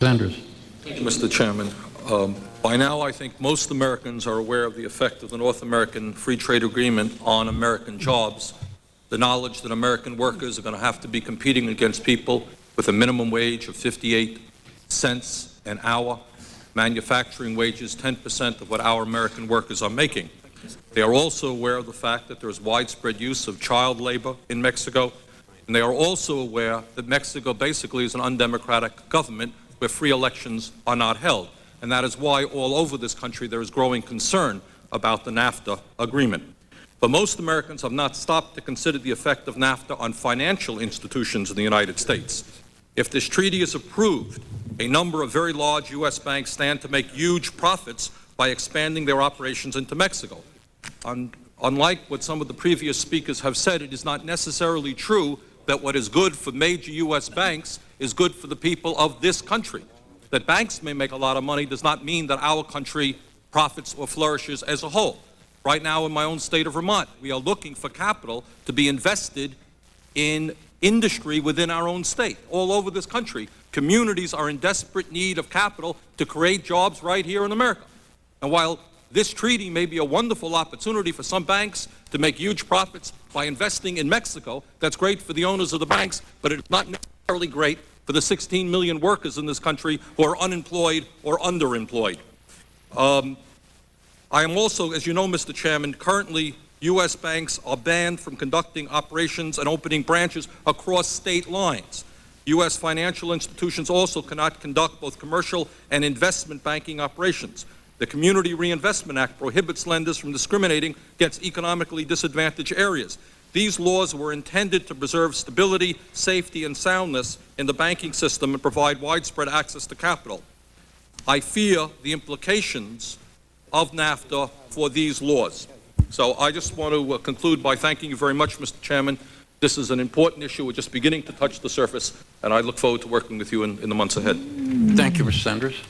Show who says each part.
Speaker 1: Sanders.
Speaker 2: Thank you, Mr. Chairman. By now, I think most Americans are aware of the effect of the North American Free Trade Agreement on American jobs. The knowledge that American workers are going to have to be competing against people with a minimum wage of 58 cents an hour, manufacturing wages 10% of what our American workers are making. They are also aware of the fact that there is widespread use of child labor in Mexico, and they are also aware that Mexico basically is an undemocratic government where free elections are not held. And that is why all over this country there is growing concern about the NAFTA agreement. But most Americans have not stopped to consider the effect of NAFTA on financial institutions in the United States. If this treaty is approved, a number of very large U.S. banks stand to make huge profits by expanding their operations into Mexico. Unlike what some of the previous speakers have said, it is not necessarily true that what is good for major U.S. banks is good for the people of this country. That banks may make a lot of money does not mean that our country profits or flourishes as a whole. Right now in my own state of Vermont, we are looking for capital to be invested in industry within our own state. All over this country, communities are in desperate need of capital to create jobs right here in America. And while this treaty may be a wonderful opportunity for some banks to make huge profits by investing in Mexico, that's great for the owners of the banks, but it's not necessarily great for the 16 million workers in this country who are unemployed or underemployed. I am also, as you know, Mr. Chairman, currently U.S. banks are banned from conducting operations and opening branches across state lines. U.S. financial institutions also cannot conduct both commercial and investment banking operations. The Community Reinvestment Act prohibits lenders from discriminating against economically disadvantaged areas. These laws were intended to preserve stability, safety, and soundness in the banking system and provide widespread access to capital. I fear the implications of NAFTA for these laws. So I just want to conclude by thanking you very much, Mr. Chairman. This is an important issue. We're just beginning to touch the surface, and I look forward to working with you in the months ahead.
Speaker 1: Thank you, Mr. Sanders.